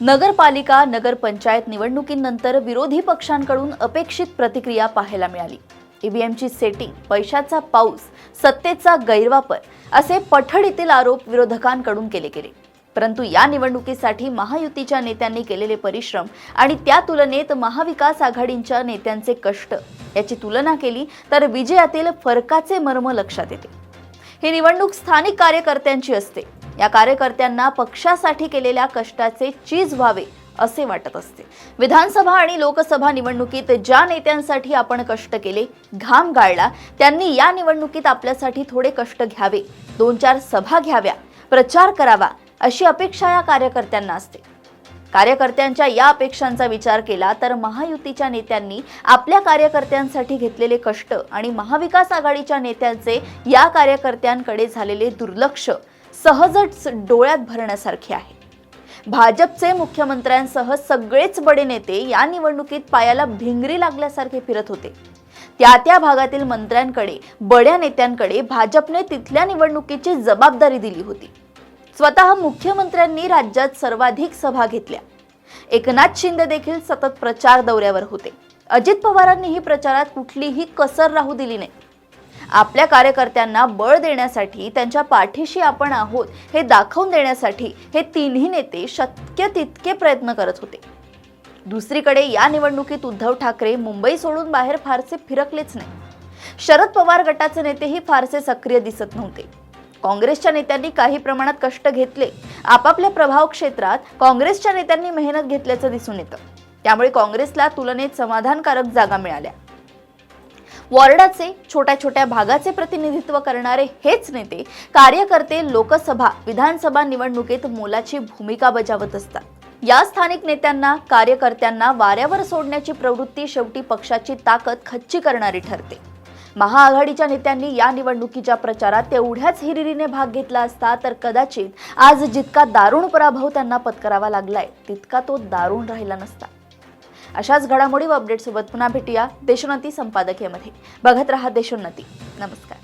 नगरपालिका नगरपंचायत निवडणुकीनंतर विरोधी पक्षांकडून अपेक्षित प्रतिक्रिया पाहायला मिळाली। ईव्हीएमची सेटिंग, पैशाचा पाऊस, सत्तेचा गैरवापर असे पठडीतील आरोप विरोधकांकडून केले गेले। परंतु या निवडणुकीसाठी महायुतीच्या नेत्यांनी केलेले परिश्रम आणि त्या तुलनेत महाविकास आघाडीच्या नेत्यांचे कष्ट याची तुलना केली तर विजयातील फरकाचे मर्म लक्षात येते। ही निवडणूक स्थानिक कार्यकर्त्यांची असते। या कार्यकर्त्यांना पक्षासाठी केलेल्या कष्टाचे चीज व्हावे असे वाटत असते। विधानसभा आणि लोकसभा निवडणुकीत ज्या नेत्यांसाठी आपण कष्ट केले, घाम गाळला, त्यांनी या निवडणुकीत आपल्यासाठी थोडे कष्ट घ्यावे, 2-4 सभा घ्याव्या, प्रचार करावा अशी अपेक्षा या कार्यकर्त्यांना असते। कार्यकर्त्यांच्या या अपेक्षांचा विचार केला तर महायुतीच्या नेत्यांनी आपल्या कार्यकर्त्यांसाठी घेतलेले कष्ट आणि महाविकास आघाडीच्या नेत्यांचे या कार्यकर्त्यांकडे झालेले दुर्लक्ष सहजच डोळ्यात भरण्यासारखे आहे। भाजपचे मुख्यमंत्र्यांसह सगळेच बडे नेते या निवडणुकीत पायाला भिंगरी लागल्यासारखे फिरत होते। त्या भागातील मंत्र्यांकडे, बड्या नेत्यांकडे भाजपने तिथल्या निवडणुकीची जबाबदारी दिली होती। स्वतः मुख्यमंत्र्यांनी राज्यात सर्वाधिक सभा घेतल्या। एकनाथ शिंदे देखील सतत प्रचार दौऱ्यावर होते। अजित पवारांनीही प्रचारात कुठलीही कसर राहू दिली नाही। आपल्या कार्यकर्त्यांना बळ देण्यासाठी, त्यांच्या पाठीशी आपण आहोत हे दाखवून देण्यासाठी हे तिन्ही नेते शक्य तितके प्रयत्न करत होते। दुसरीकडे या निवडणुकीत उद्धव ठाकरे मुंबई सोडून बाहेर फारसे फिरकलेच नाही। शरद पवार गटाचे नेतेही फारसे सक्रिय दिसत नव्हते। काँग्रेसच्या नेत्यांनी काही प्रमाणात कष्ट घेतले। आपापल्या प्रभाव क्षेत्रात काँग्रेसच्या नेत्यांनी मेहनत घेतल्याचं दिसून येतं। त्यामुळे काँग्रेसला तुलनेत समाधानकारक जागा मिळाल्या। वॉर्डाचे, छोट्या भागाचे प्रतिनिधित्व करणारे हेच नेते, कार्यकर्ते लोकसभा, विधानसभा निवडणुकीत मोलाची भूमिका बजावत असतात। या स्थानिक नेत्यांना, कार्यकर्त्यांना वाऱ्यावर सोडण्याची प्रवृत्ती शेवटी पक्षाची ताकद खच्ची करणारी ठरते। महाआघाडीच्या नेत्यांनी या निवडणुकीच्या प्रचारात तेवढ्याच हिरिरीने भाग घेतला असता तर कदाचित आज जितका दारुण पराभव त्यांना पत्करावा लागलाय तितका तो दारुण राहिला नसता। अशाच घडामोडी व अपडेट सोबत पुन्हा भेटूया देशोन्नती संपादकीयमध्ये। बघत रहा देशोन्नती। नमस्कार।